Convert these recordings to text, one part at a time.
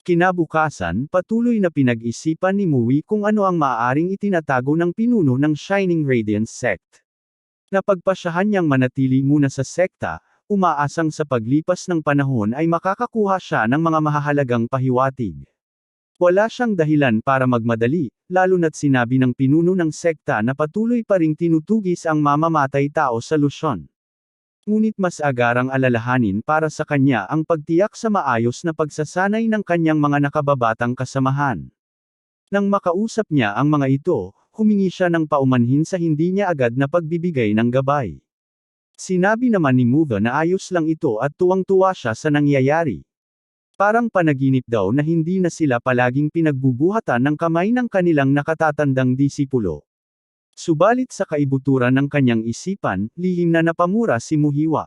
Kinabukasan, patuloy na pinag-isipan ni Mui kung ano ang maaaring itinatago ng pinuno ng Shining Radiance Sect. Napagpasyahan niyang manatili muna sa sekta, umaasang sa paglipas ng panahon ay makakakuha siya ng mga mahahalagang pahiwatig. Wala siyang dahilan para magmadali, lalo na't sinabi ng pinuno ng sekta na patuloy pa ring tinutugis ang mamamatay tao sa Luzon. Ngunit mas agarang alalahanin para sa kanya ang pagtiyak sa maayos na pagsasanay ng kanyang mga nakababatang kasamahan. Nang makausap niya ang mga ito, humingi siya ng paumanhin sa hindi niya agad na pagbibigay ng gabay. Sinabi naman ni Muva na ayos lang ito at tuwang-tuwa siya sa nangyayari. Parang panaginip daw na hindi na sila palaging pinagbubuhatan ng kamay ng kanilang nakatatandang disipulo. Subalit sa kaibuturan ng kanyang isipan, lihim na napamura si Muhiwa.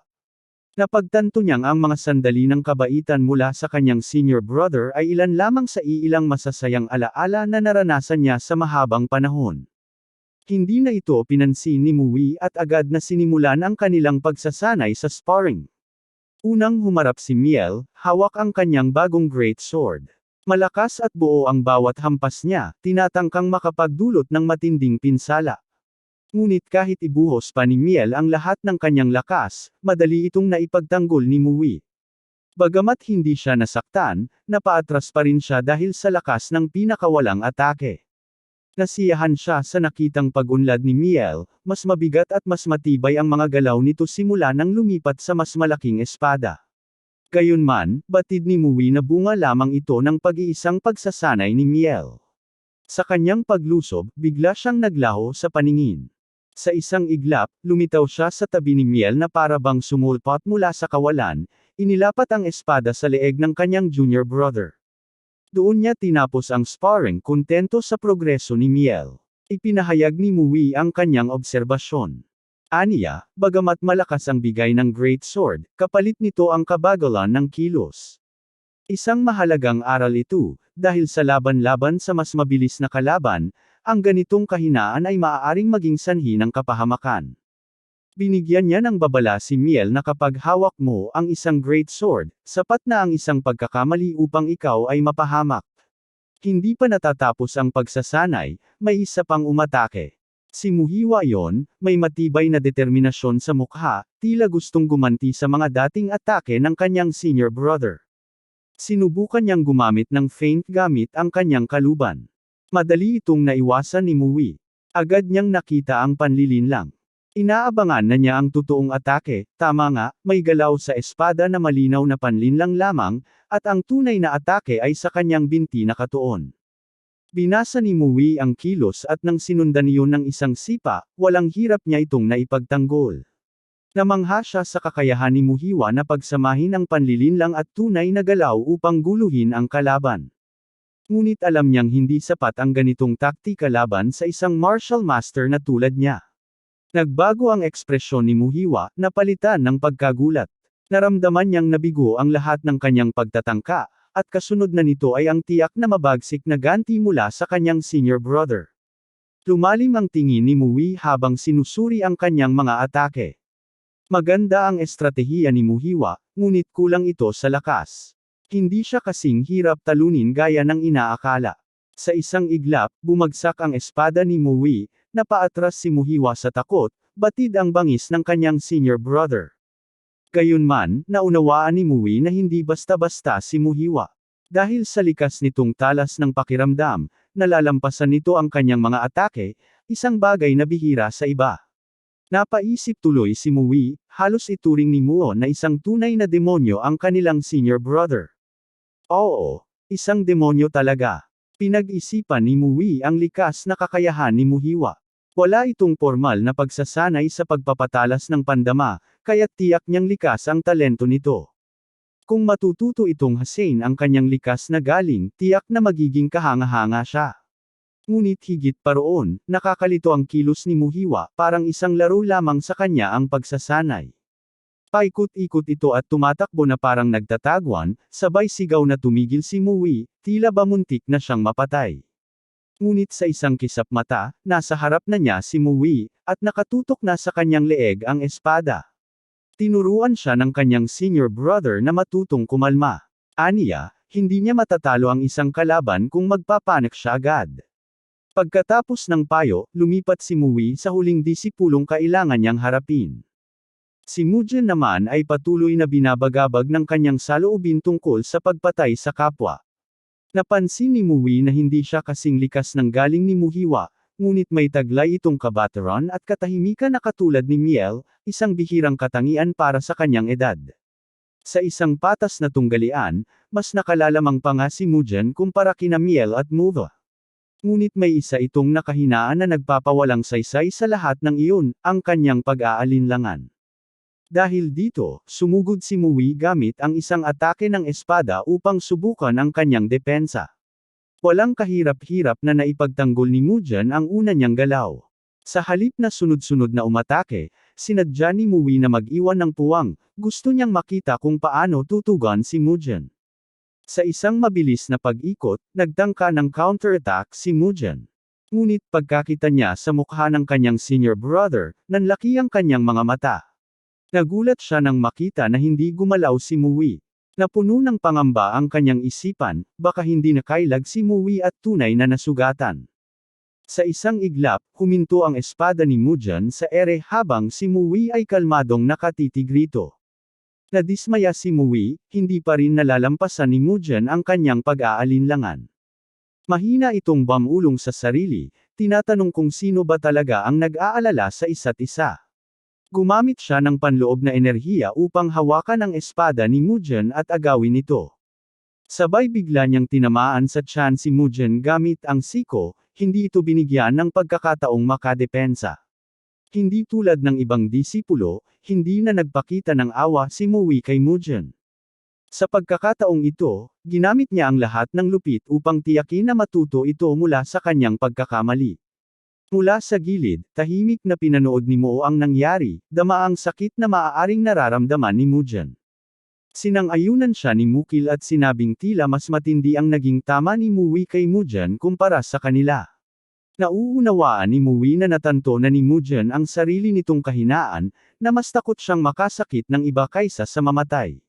Napagtanto niyang ang mga sandali ng kabaitan mula sa kanyang senior brother ay ilan lamang sa iilang masasayang alaala na naranasan niya sa mahabang panahon. Hindi na ito pinansin ni Mui at agad na sinimulan ang kanilang pagsasanay sa sparring. Unang humarap si Miel, hawak ang kanyang bagong great sword. Malakas at buo ang bawat hampas niya, tinatangkang makapagdulot ng matinding pinsala. Ngunit kahit ibuhos pa ni Miel ang lahat ng kanyang lakas, madali itong naipagtanggol ni Mui. Bagamat hindi siya nasaktan, napaatras pa rin siya dahil sa lakas ng pinakawalang atake. Nasiyahan siya sa nakitang pag-unlad ni Miel, mas mabigat at mas matibay ang mga galaw nito simula nang lumipat sa mas malaking espada. Gayunman, batid ni Mui na bunga lamang ito ng pag-iisang pagsasanay ni Miel. Sa kanyang paglusob, bigla siyang naglaho sa paningin. Sa isang iglap, lumitaw siya sa tabi ni Miel na para bang sumulpot mula sa kawalan, inilapat ang espada sa leeg ng kanyang junior brother. Doon niya tinapos ang sparring kontento sa progreso ni Miel. Ipinahayag ni Mui ang kanyang obserbasyon. Aniya, bagamat malakas ang bigay ng Great Sword, kapalit nito ang kabagalan ng kilos. Isang mahalagang aral ito, dahil sa laban-laban sa mas mabilis na kalaban, ang ganitong kahinaan ay maaaring maging sanhi ng kapahamakan. Binigyan niya ng babala si Miel na kapag hawak mo ang isang Great Sword, sapat na ang isang pagkakamali upang ikaw ay mapahamak. Hindi pa natatapos ang pagsasanay, may isa pang umatake. Si Muhiwa yon, may matibay na determinasyon sa mukha, tila gustong gumanti sa mga dating atake ng kanyang senior brother. Sinubukan niyang gumamit ng feint gamit ang kanyang kaluban. Madali itong naiwasan ni Mui. Agad niyang nakita ang panlilinlang. Inaabangan na niya ang totoong atake, tama nga, may galaw sa espada na malinaw na panlinlang lamang, at ang tunay na atake ay sa kanyang binti na katuon. Binasa ni Mui ang kilos at nang sinundan iyon ng isang sipa, walang hirap niya itong naipagtanggol. Namangha siya sa kakayahan ni Muhiwa na pagsamahin ang panlilinlang at tunay na galaw upang guluhin ang kalaban. Ngunit alam niyang hindi sapat ang ganitong taktika laban sa isang martial master na tulad niya. Nagbago ang ekspresyon ni Muhiwa, napalitan ng pagkagulat. Naramdaman niyang nabigo ang lahat ng kanyang pagtatangka, at kasunod na nito ay ang tiyak na mabagsik na ganti mula sa kanyang senior brother. Lumalim ang tingin ni Mui habang sinusuri ang kanyang mga atake. Maganda ang estratehiya ni Muhiwa, ngunit kulang ito sa lakas. Hindi siya kasing hirap talunin gaya ng inaakala. Sa isang iglap, bumagsak ang espada ni Mui, napaatras si Muhiwa sa takot, batid ang bangis ng kanyang senior brother. Gayunman, naunawaan ni Mui na hindi basta-basta si Muhiwa. Dahil sa likas nitong talas ng pakiramdam, nalalampasan nito ang kanyang mga atake, isang bagay na bihira sa iba. Napaisip tuloy si Mui, halos ituring ni Muo na isang tunay na demonyo ang kanilang senior brother. Oo, isang demonyo talaga. Pinag-isipan ni Mui ang likas na kakayahan ni Muhiwa. Wala itong formal na pagsasanay sa pagpapatalas ng pandama, kaya't tiyak niyang likas ang talento nito. Kung matututo itong hasain ang kanyang likas na galing, tiyak na magiging kahanga-hanga siya. Ngunit higit pa roon, nakakalito ang kilos ni Muhiwa, parang isang laro lamang sa kanya ang pagsasanay. Paikot-ikot ito at tumatakbo na parang nagtatagwan, sabay sigaw na tumigil si Mui, tila ba muntik na siyang mapatay. Ngunit sa isang kisap mata, nasa harap na niya si Mui, at nakatutok na sa kanyang leeg ang espada. Tinuruan siya ng kanyang senior brother na matutong kumalma. Aniya, hindi niya matatalo ang isang kalaban kung magpapanik siya agad. Pagkatapos ng payo, lumipat si Mui sa huling disipulong kailangan niyang harapin. Si Mujin naman ay patuloy na binabagabag ng kanyang saloobin tungkol sa pagpatay sa kapwa. Napansin ni Mui na hindi siya kasing likas ng galing ni Muhiwa, ngunit may taglay itong kabataran at katahimikan na katulad ni Miel, isang bihirang katangian para sa kanyang edad. Sa isang patas na tunggalian, mas nakalalamang pa nga si Mujin kumpara kina Miel at Muva. Ngunit may isa itong nakahinaan na nagpapawalang saysay sa lahat ng iyon, ang kanyang pag-aalinlangan. Dahil dito, sumugod si Mui gamit ang isang atake ng espada upang subukan ang kanyang depensa. Walang kahirap-hirap na naipagtanggol ni Mujin ang una niyang galaw. Sa halip na sunod-sunod na umatake, sinadya ni Mui na mag-iwan ng puwang, gusto niyang makita kung paano tutugon si Mujin. Sa isang mabilis na pag-ikot, nagtangka ng counterattack si Mujin. Ngunit pagkakita niya sa mukha ng kanyang senior brother, nanlaki ang kanyang mga mata. Nagulat siya nang makita na hindi gumalaw si Mui. Napuno ng pangamba ang kanyang isipan, baka hindi nakailag si Mui at tunay na nasugatan. Sa isang iglap, huminto ang espada ni Mujin sa ere habang si Mui ay kalmadong nakatitig rito. Nadismaya si Mui, hindi pa rin nalalampasan ni Mujin ang kanyang pag-aalinlangan. Mahina itong bamulong sa sarili, tinatanong kung sino ba talaga ang nag-aalala sa isa't isa. Gumamit siya ng panloob na enerhiya upang hawakan ang espada ni Mujin at agawin ito. Sabay bigla niyang tinamaan sa tiyan si Mujin gamit ang siko, hindi ito binigyan ng pagkakataong makadepensa. Hindi tulad ng ibang disipulo, hindi na nagpakita ng awa si Mui kay Mujin. Sa pagkakataong ito, ginamit niya ang lahat ng lupit upang tiyakin na matuto ito mula sa kanyang pagkakamali. Mula sa gilid, tahimik na pinanood ni Mo ang nangyari, dama ang sakit na maaaring nararamdaman ni Mujin. Sinang-ayunan siya ni Mukil at sinabing tila mas matindi ang naging tama ni Mui kay Mujin kumpara sa kanila. Nauunawaan ni Mui na natanto na ni Mujin ang sarili nitong kahinaan, na mas takot siyang makasakit ng iba kaysa sa mamatay.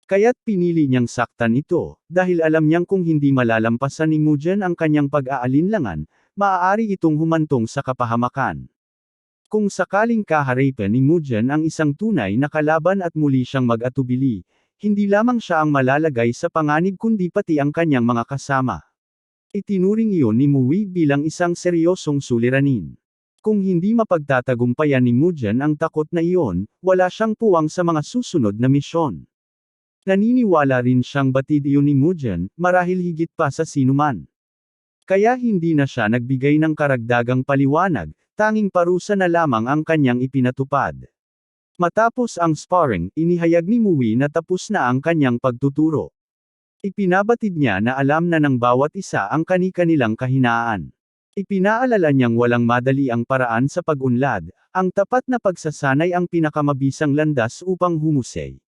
Kaya't pinili niyang saktan ito, dahil alam niyang kung hindi malalampasan ni Mujin ang kanyang pag-aalinlangan, maaari itong humantong sa kapahamakan. Kung sakaling kaharapin ni Mujin ang isang tunay na kalaban at muli siyang mag-atubili, hindi lamang siya ang malalagay sa panganib kundi pati ang kanyang mga kasama. Itinuring iyon ni Mui bilang isang seryosong suliranin. Kung hindi mapagtatagumpayan ni Mujin ang takot na iyon, wala siyang puwang sa mga susunod na misyon. Naniniwala rin siyang batid iyon ni Mujin, marahil higit pa sa sinuman. Kaya hindi na siya nagbigay ng karagdagang paliwanag, tanging parusa na lamang ang kanyang ipinatupad. Matapos ang sparring, inihayag ni Mui na tapos na ang kanyang pagtuturo. Ipinabatid niya na alam na ng bawat isa ang kani-kanilang kahinaan. Ipinaalala niyang walang madali ang paraan sa pag-unlad, ang tapat na pagsasanay ang pinakamabisang landas upang humusay.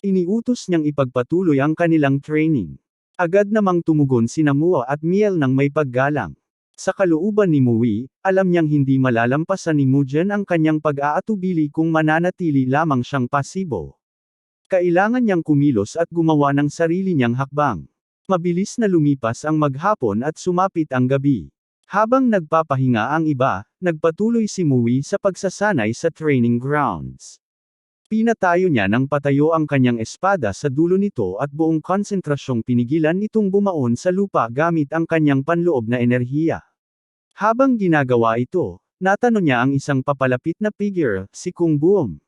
Iniutos niyang ipagpatuloy ang kanilang training. Agad namang tumugon sina Mua at Miel ng may paggalang. Sa kalooban ni Mui, alam niyang hindi malalampasan ni Mujin ang kanyang pag-aatubili kung mananatili lamang siyang pasibo. Kailangan niyang kumilos at gumawa ng sarili niyang hakbang. Mabilis na lumipas ang maghapon at sumapit ang gabi. Habang nagpapahinga ang iba, nagpatuloy si Mui sa pagsasanay sa training grounds. Pinatayo niya ng patayo ang kanyang espada sa dulo nito at buong konsentrasyong pinigilan itong bumaon sa lupa gamit ang kanyang panloob na enerhiya. Habang ginagawa ito, natanong niya ang isang papalapit na figure, si Kung Buom.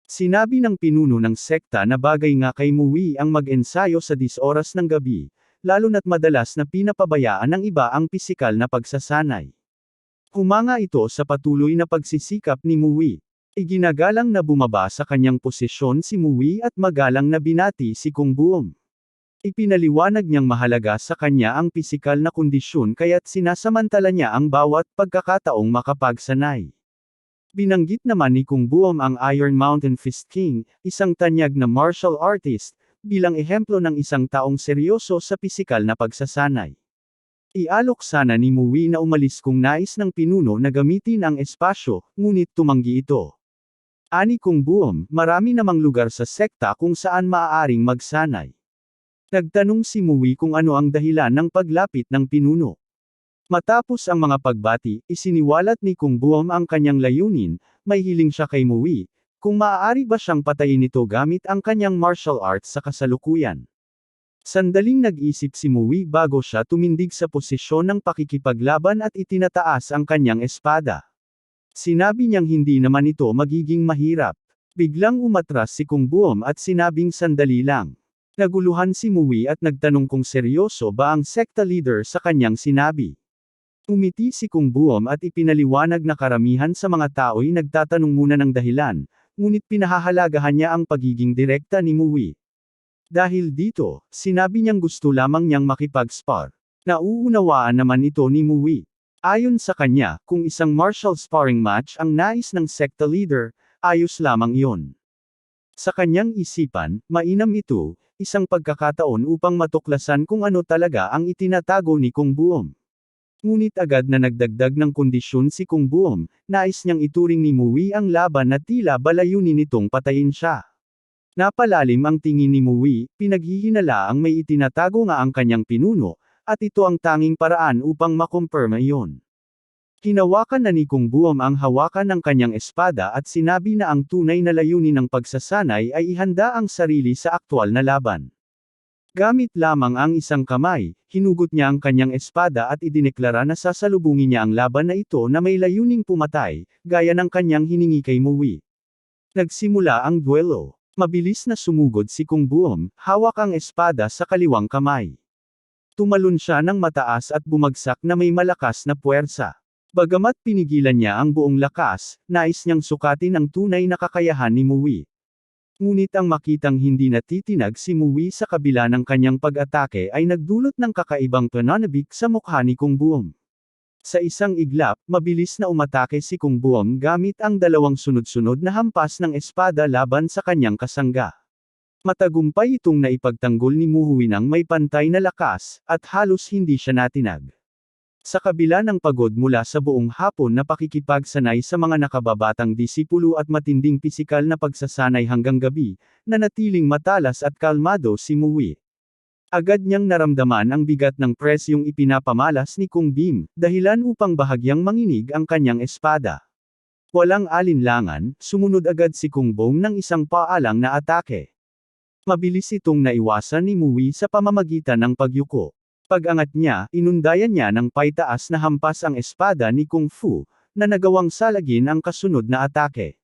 Sinabi ng pinuno ng sekta na bagay nga kay Mui ang mag-ensayo sa 10 oras ng gabi, lalo na't madalas na pinapabayaan ng iba ang pisikal na pagsasanay. Humanga ito sa patuloy na pagsisikap ni Mui. Iginagalang na bumaba sa kanyang posisyon si Mui at magalang na binati si Kung Buom. Ipinaliwanag niyang mahalaga sa kanya ang pisikal na kondisyon kaya't sinasamantala niya ang bawat pagkakataong makapagsanay. Binanggit naman ni Kung Buom ang Iron Mountain Fist King, isang tanyag na martial artist, bilang ehemplo ng isang taong seryoso sa pisikal na pagsasanay. Ialok sana ni Mui na umalis kung nais ng pinuno na gamitin ang espasyo, ngunit tumanggi ito. Ani Kung Buom, marami namang lugar sa sekta kung saan maaaring magsanay. Nagtanong si Mui kung ano ang dahilan ng paglapit ng pinuno. Matapos ang mga pagbati, isiniwalat ni Kung Buom ang kanyang layunin, may hiling siya kay Mui, kung maaari ba siyang patayin ito gamit ang kanyang martial arts sa kasalukuyan. Sandaling nag-isip si Mui bago siya tumindig sa posisyon ng pakikipaglaban at itinataas ang kanyang espada. Sinabi niyang hindi naman ito magiging mahirap. Biglang umatras si Kung Buom at sinabing sandali lang. Naguluhan si Mui at nagtanong kung seryoso ba ang sekta leader sa kanyang sinabi. Umiti si Kung Buom at ipinaliwanag na karamihan sa mga tao'y nagtatanong muna ng dahilan, ngunit pinahahalagahan niya ang pagiging direkta ni Mui. Dahil dito, sinabi niyang gusto lamang niyang makipag-spar. Nauunawaan naman ito ni Mui. Ayon sa kanya, kung isang martial sparring match ang nais ng sekta leader, ayos lamang iyon. Sa kanyang isipan, mainam ito, isang pagkakataon upang matuklasan kung ano talaga ang itinatago ni Kung Buom. Ngunit agad na nagdagdag ng kondisyon si Kung Buom, nais niyang ituring ni Mui ang laban na tila balayunin nitong patayin siya. Napalalim ang tingin ni Mui, pinaghihinala ang may itinatago nga ang kanyang pinuno, at ito ang tanging paraan upang makumpirma iyon. Hinawakan na ni Kung Buom ang hawakan ng kanyang espada at sinabi na ang tunay na layunin ng pagsasanay ay ihanda ang sarili sa aktwal na laban. Gamit lamang ang isang kamay, hinugot niya ang kanyang espada at idineklara na sasalubungin niya ang laban na ito na may layuning pumatay, gaya ng kanyang hiningi kay Mui. Nagsimula ang duelo. Mabilis na sumugod si Kung Buom, hawak ang espada sa kaliwang kamay. Tumalon siya ng mataas at bumagsak na may malakas na puwersa. Bagamat pinigilan niya ang buong lakas, nais niyang sukatin ang tunay na kakayahan ni Mui. Ngunit ang makitang hindi natitinag si Mui sa kabila ng kanyang pag-atake ay nagdulot ng kakaibang pananabik sa mukha ni Kung Buom. Sa isang iglap, mabilis na umatake si Kung Buom gamit ang dalawang sunod-sunod na hampas ng espada laban sa kanyang kasangga. Matagumpay itong naipagtanggol ni Mui ng may pantay na lakas, at halos hindi siya natinag. Sa kabila ng pagod mula sa buong hapon na pakikipagsanay sa mga nakababatang disipulo at matinding pisikal na pagsasanay hanggang gabi, nanatiling matalas at kalmado si Mui. Agad niyang naramdaman ang bigat ng presyong ipinapamalas ni Kung Bim, dahilan upang bahagyang manginig ang kanyang espada. Walang alinlangan, sumunod agad si Kung Bom ng isang paalang na atake. Mabilis itong naiwasan ni Mui sa pamamagitan ng pagyuko. Pag-angat niya, inundayan niya ng paitaas na hampas ang espada ni Kung Fu, na nagawang salagin ang kasunod na atake.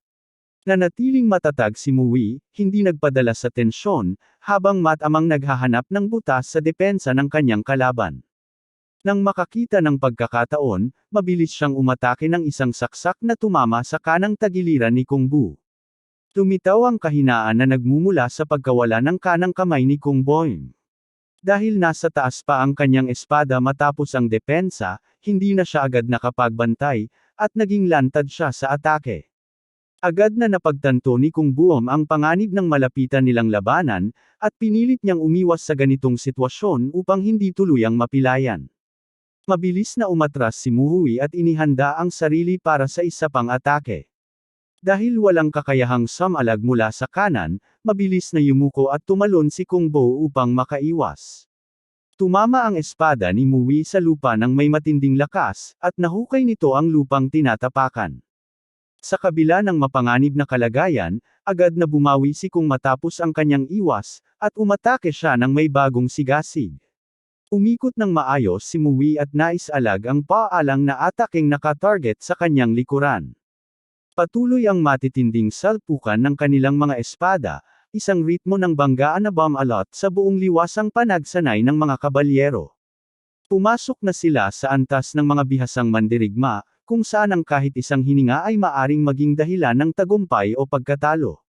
Nanatiling matatag si Mui, hindi nagpadala sa tensyon, habang matamang naghahanap ng butas sa depensa ng kanyang kalaban. Nang makakita ng pagkakataon, mabilis siyang umatake ng isang saksak na tumama sa kanang tagiliran ni Kung Bu. Tumitaw ang kahinaan na nagmumula sa pagkawala ng kanang kamay ni Kung Boim. Dahil nasa taas pa ang kanyang espada matapos ang depensa, hindi na siya agad nakapagbantay, at naging lantad siya sa atake. Agad na napagtanto ni Kung Buom ang panganib ng malapitan nilang labanan, at pinilit niyang umiwas sa ganitong sitwasyon upang hindi tuluyang mapilayan. Mabilis na umatras si Mui at inihanda ang sarili para sa isa pang atake. Dahil walang kakayahang samalag mula sa kanan, mabilis na yumuko at tumalon si Kung Bo upang makaiwas. Tumama ang espada ni Mui sa lupa ng may matinding lakas, at nahukay nito ang lupang tinatapakan. Sa kabila ng mapanganib na kalagayan, agad na bumawi si Kung matapos ang kanyang iwas, at umatake siya ng may bagong sigasig. Umikot ng maayos si Mui at naisalag ang paalang na ataking nakatarget sa kanyang likuran. Patuloy ang matitinding salpukan ng kanilang mga espada, isang ritmo ng banggaan na bumalot sa buong liwasang panagsanay ng mga kabalyero. Pumasok na sila sa antas ng mga bihasang mandirigma, kung saan ang kahit isang hininga ay maaring maging dahilan ng tagumpay o pagkatalo.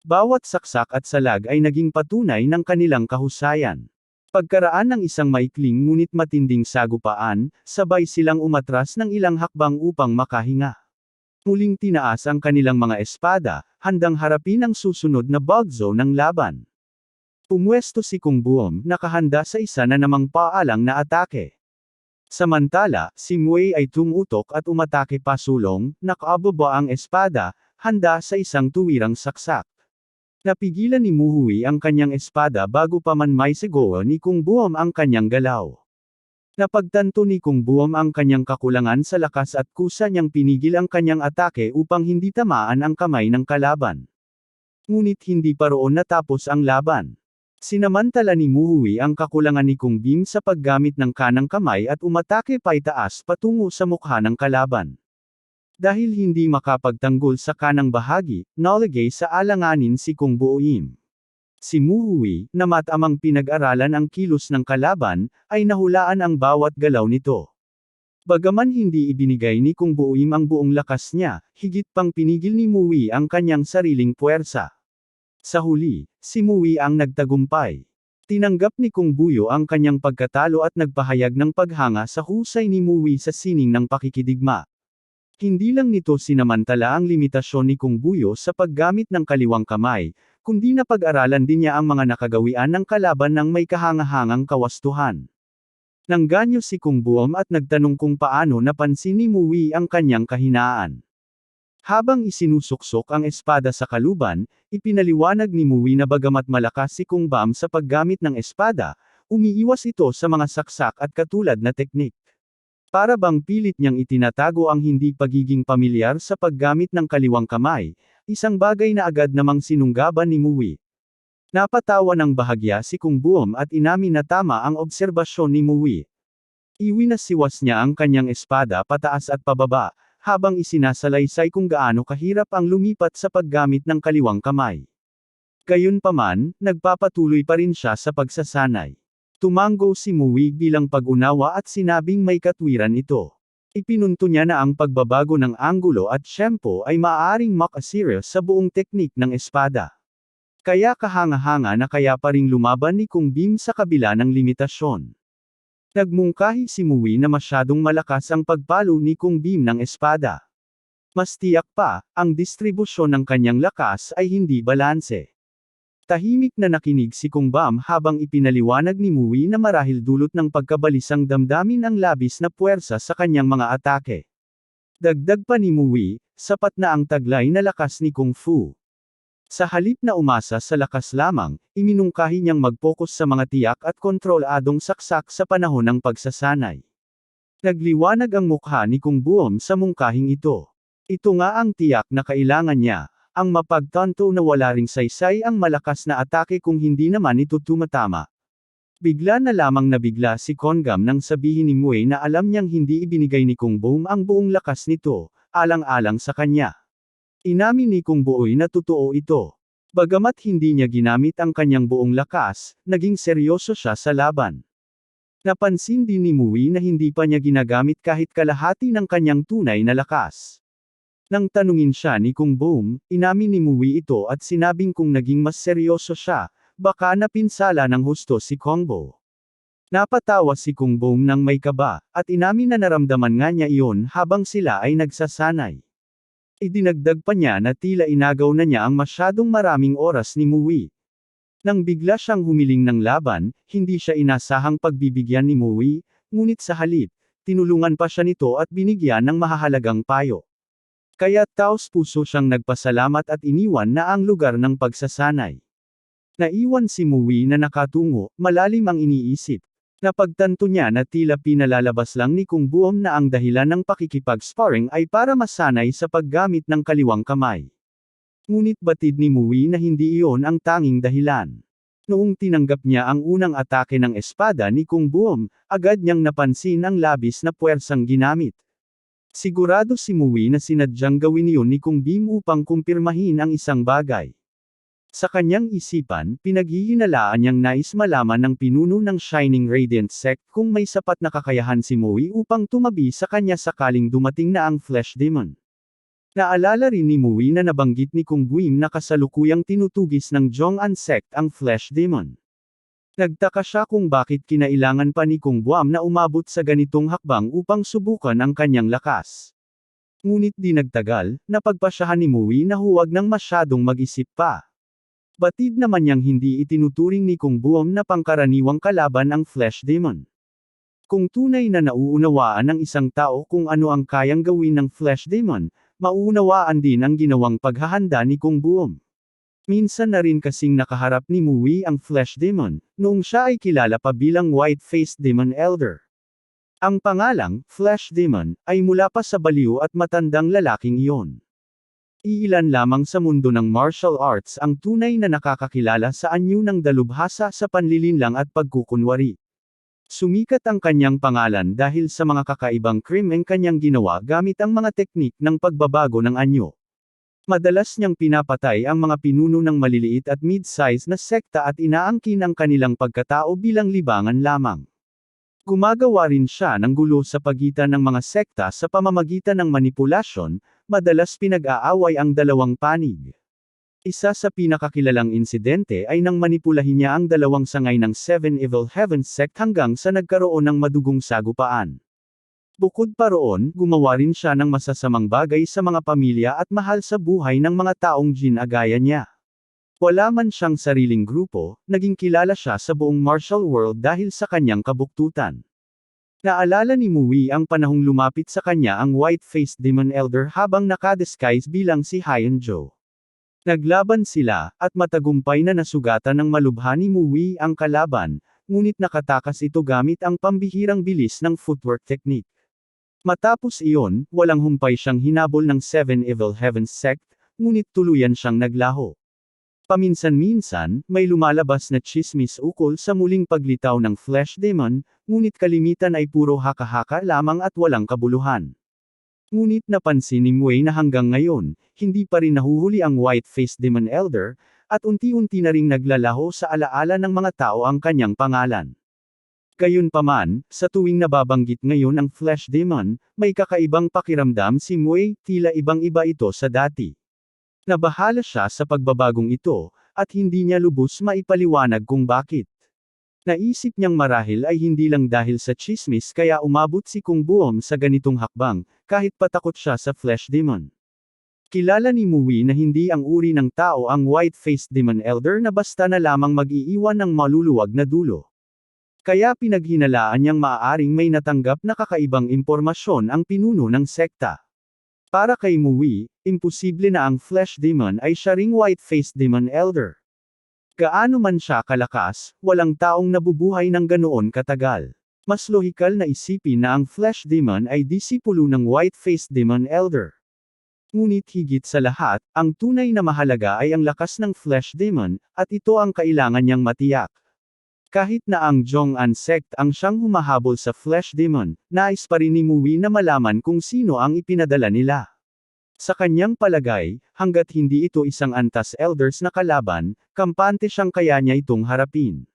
Bawat saksak at salag ay naging patunay ng kanilang kahusayan. Pagkaraan ng isang maikling ngunit matinding sagupaan, sabay silang umatras ng ilang hakbang upang makahinga. Muling tinaas ang kanilang mga espada, handang harapin ang susunod na bagzo ng laban. Pumwesto si Kung Buom, nakahanda sa isa na namang paalang na atake. Samantala, si Mui ay tumutok at umatake pasulong, nakababa ang espada, handa sa isang tuwirang saksak. Napigilan ni Muhui ang kanyang espada bago pa man maisegoa ni Kung Buom ang kanyang galaw. Napagtanto ni Kung Buom ang kanyang kakulangan sa lakas at kusa niyang pinigil ang kanyang atake upang hindi tamaan ang kamay ng kalaban. Ngunit hindi pa roon natapos ang laban. Sinamantala ni Muhui ang kakulangan ni Kung Bim sa paggamit ng kanang kamay at umatake paitaas patungo sa mukha ng kalaban. Dahil hindi makapagtanggol sa kanang bahagi, nalagay sa alanganin si Kung Buim. Si Muhui, na matamang pinag-aralan ang kilos ng kalaban, ay nahulaan ang bawat galaw nito. Bagaman hindi ibinigay ni Kung Buim ang buong lakas niya, higit pang pinigil ni Muhui ang kanyang sariling puwersa. Sa huli, si Muhui ang nagtagumpay. Tinanggap ni Kung Buyo ang kanyang pagkatalo at nagpahayag ng paghanga sa husay ni Muhui sa sining ng pakikidigma. Hindi lang nito sinamantala ang limitasyon ni Kung Buyo sa paggamit ng kaliwang kamay, kundi napag-aralan din niya ang mga nakagawian ng kalaban ng may kahangahangang kawastuhan. Nangganyo si Kung Buom at nagtanong kung paano napansin ni Muhui ang kanyang kahinaan. Habang isinusuksok ang espada sa kaluban, ipinaliwanag ni Muhui na bagamat malakas si Kung Bam sa paggamit ng espada, umiiwas ito sa mga saksak at katulad na teknik. Para bang pilit niyang itinatago ang hindi pagiging pamilyar sa paggamit ng kaliwang kamay, isang bagay na agad namang sinunggaban ni Muhui. Napatawa ng bahagya si Kung Buom at inamin na tama ang obserbasyon ni Muhui. Iwinasiwas niya ang kanyang espada pataas at pababa, habang isinasalaysay kung gaano kahirap ang lumipat sa paggamit ng kaliwang kamay. Gayunpaman, nagpapatuloy pa rin siya sa pagsasanay. Tumango si Muhui bilang pag-unawa at sinabing may katwiran ito. Ipinunto niya na ang pagbabago ng anggulo at syempo ay maaaring makasira sa buong teknik ng espada. Kaya kahanga-hanga na kaya pa ring lumaban ni Kung Bim sa kabila ng limitasyon. Nagmungkahi si Muhui na masyadong malakas ang pagpalo ni Kung Bim ng espada. Mas tiyak pa, ang distribusyon ng kanyang lakas ay hindi balanse. Tahimik na nakinig si Kung Bam habang ipinaliwanag ni Muhui na marahil dulot ng pagkabalisang damdamin ang labis na puwersa sa kanyang mga atake. Dagdag pa ni Muhui, sapat na ang taglay na lakas ni Kung Fu. Sa halip na umasa sa lakas lamang, iminungkahi niyang mag-focus sa mga tiyak at kontroladong saksak sa panahon ng pagsasanay. Nagliwanag ang mukha ni Kung Buom sa mungkahing ito. Ito nga ang tiyak na kailangan niya. Ang mapagtanto na wala ring saysay ang malakas na atake kung hindi naman ito tumatama. Bigla na lamang nabigla si Kongam nang sabihin ni Muhui na alam niyang hindi ibinigay ni Kung Buom ang buong lakas nito, alang-alang sa kanya. Inamin ni Kung Buoy na totoo ito. Bagamat hindi niya ginamit ang kanyang buong lakas, naging seryoso siya sa laban. Napansin din ni Muhui na hindi pa niya ginagamit kahit kalahati ng kanyang tunay na lakas. Nang tanungin siya ni Kung Buom, inamin ni Muhui ito at sinabing kung naging mas seryoso siya, baka napinsala ng husto si Kung Bo. Napatawa si Kung Buom nang may kaba, at inamin na naramdaman nga niya iyon habang sila ay nagsasanay. Idinagdag pa niya na tila inagaw na niya ang masyadong maraming oras ni Muhui. Nang bigla siyang humiling ng laban, hindi siya inasahang pagbibigyan ni Muhui, ngunit sa halip, tinulungan pa siya nito at binigyan ng mahahalagang payo. Kaya taos-puso siyang nagpasalamat at iniwan na ang lugar ng pagsasanay. Naiwan si Muhui na nakatungo, malalim ang iniisip. Napagtanto niya na tila pinalalabas lang ni Kung Buom na ang dahilan ng pakikipag-sparring ay para masanay sa paggamit ng kaliwang kamay. Ngunit batid ni Muhui na hindi iyon ang tanging dahilan. Noong tinanggap niya ang unang atake ng espada ni Kung Buom, agad niyang napansin ang labis na puwersang ginamit. Sigurado si Muhui na sinadyang gawin iyon ni Kung Bim upang kumpirmahin ang isang bagay. Sa kanyang isipan, pinaghihinalaan niyang nais malaman ng pinuno ng Shining Radiant Sect kung may sapat na kakayahan si Muhui upang tumabi sa kanya sakaling dumating na ang Flesh Demon. Naalala rin ni Muhui na nabanggit ni Kung Buim na kasalukuyang tinutugis ng Zhong'an Sect ang Flesh Demon. Nagtaka siya kung bakit kinailangan pa ni Kung Buam na umabot sa ganitong hakbang upang subukan ang kanyang lakas. Ngunit di nagtagal, napagpasyahan ni Muhui na huwag nang masyadong mag-isip pa. Batid naman niyang hindi itinuturing ni Kung Buam na pangkaraniwang kalaban ang Flesh Demon. Kung tunay na nauunawaan ng isang tao kung ano ang kayang gawin ng Flesh Demon, mauunawaan din ang ginawang paghahanda ni Kung Buam. Minsan na rin kasing nakaharap ni Mui ang Flesh Demon, noong siya ay kilala pa bilang White-Faced Demon Elder. Ang pangalang, Flesh Demon, ay mula pa sa baliw at matandang lalaking iyon. Iilan lamang sa mundo ng martial arts ang tunay na nakakakilala sa anyo ng dalubhasa sa panlilinlang at pagkukunwari. Sumikat ang kanyang pangalan dahil sa mga kakaibang krimeng kanyang ginawa gamit ang mga teknik ng pagbabago ng anyo. Madalas niyang pinapatay ang mga pinuno ng maliliit at mid-size na sekta at inaangkin ang kanilang pagkatao bilang libangan lamang. Gumagawa rin siya ng gulo sa pagitan ng mga sekta sa pamamagitan ng manipulasyon, madalas pinag-aaway ang dalawang panig. Isa sa pinakakilalang insidente ay nang manipulahin niya ang dalawang sangay ng Seven Evil Heavens sect hanggang sa nagkaroon ng madugong sagupaan. Bukod pa roon, gumawa rin siya ng masasamang bagay sa mga pamilya at mahal sa buhay ng mga taong ginagaya niya. Wala man siyang sariling grupo, naging kilala siya sa buong martial world dahil sa kanyang kabuktutan. Naalala ni Mui ang panahong lumapit sa kanya ang White-Faced Demon Elder habang nakadisguise bilang si Hyunjo. Naglaban sila, at matagumpay na nasugatan ng malubha ni Mui ang kalaban, ngunit nakatakas ito gamit ang pambihirang bilis ng footwork technique. Matapos iyon, walang humpay siyang hinabol ng Seven Evil Heavens sect, ngunit tuluyan siyang naglaho. Paminsan-minsan, may lumalabas na tsismis ukol sa muling paglitaw ng Flesh Demon, ngunit kalimitan ay puro haka-haka lamang at walang kabuluhan. Ngunit napansin ni Mui na hanggang ngayon, hindi pa rin nahuhuli ang White-Faced Demon Elder, at unti-unti na ring naglalaho sa alaala ng mga tao ang kanyang pangalan. Gayunpaman, sa tuwing nababanggit ngayon ang Flesh Demon, may kakaibang pakiramdam si Mui, tila ibang-iba ito sa dati. Nabahala siya sa pagbabagong ito, at hindi niya lubos maipaliwanag kung bakit. Naisip niyang marahil ay hindi lang dahil sa tsismis kaya umabot si Kung Buom sa ganitong hakbang, kahit patakot siya sa Flesh Demon. Kilala ni Mui na hindi ang uri ng tao ang White-Faced Demon Elder na basta na lamang mag-iiwan ng maluluwag na dulo. Kaya pinaghinalaan niyang maaaring may natanggap na kakaibang impormasyon ang pinuno ng sekta. Para kay Mui, imposible na ang Flesh Demon ay siya ring White-Faced Demon Elder. Gaano man siya kalakas, walang taong nabubuhay ng ganoon katagal. Mas lohikal na isipin na ang Flesh Demon ay disipulo ng White-Faced Demon Elder. Ngunit higit sa lahat, ang tunay na mahalaga ay ang lakas ng Flesh Demon, at ito ang kailangan niyang matiyak. Kahit na ang Jong-an sect ang siyang humahabol sa Flesh Demon, nais pa rin ni Mui na malaman kung sino ang ipinadala nila. Sa kanyang palagay, hanggat hindi ito isang antas elders na kalaban, kampante siyang kaya niya itong harapin.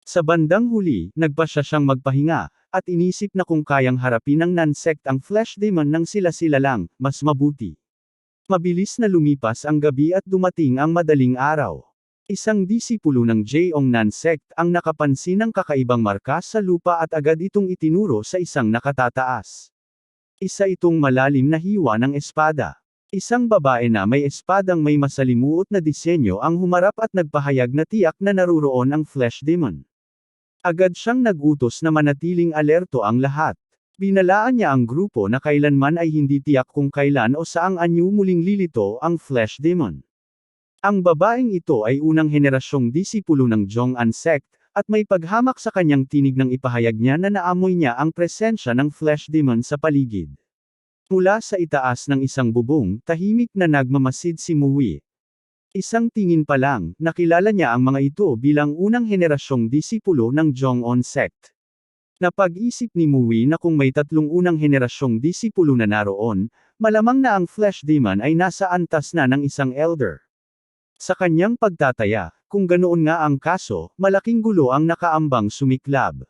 Sa bandang huli, nagpasya siyang magpahinga, at inisip na kung kayang harapin ng non-sect ang Flesh Demon nang sila-sila lang, mas mabuti. Mabilis na lumipas ang gabi at dumating ang madaling araw. Isang disipulo ng Jeongnan sect ang nakapansin ng kakaibang marka sa lupa at agad itong itinuro sa isang nakatataas. Isa itong malalim na hiwa ng espada. Isang babae na may espadang may masalimuot na disenyo ang humarap at nagpahayag na tiyak na naruroon ang Flesh Demon. Agad siyang nag-utos na manatiling alerto ang lahat. Binalaan niya ang grupo na kailanman ay hindi tiyak kung kailan o saang anyo muling lilito ang Flesh Demon. Ang babaeng ito ay unang henerasyong disipulo ng Jong-an sect, at may paghamak sa kanyang tinig nang ipahayag niya na naamoy niya ang presensya ng Flesh Demon sa paligid. Mula sa itaas ng isang bubong, tahimik na nagmamasid si Mui. Isang tingin pa lang, nakilala niya ang mga ito bilang unang henerasyong disipulo ng Jong-on sect. Napag-isip ni Mui na kung may tatlong unang henerasyong disipulo na naroon, malamang na ang Flesh Demon ay nasa antas na ng isang elder. Sa kanyang pagtataya, kung ganoon nga ang kaso, malaking gulo ang nakaambang sumiklab.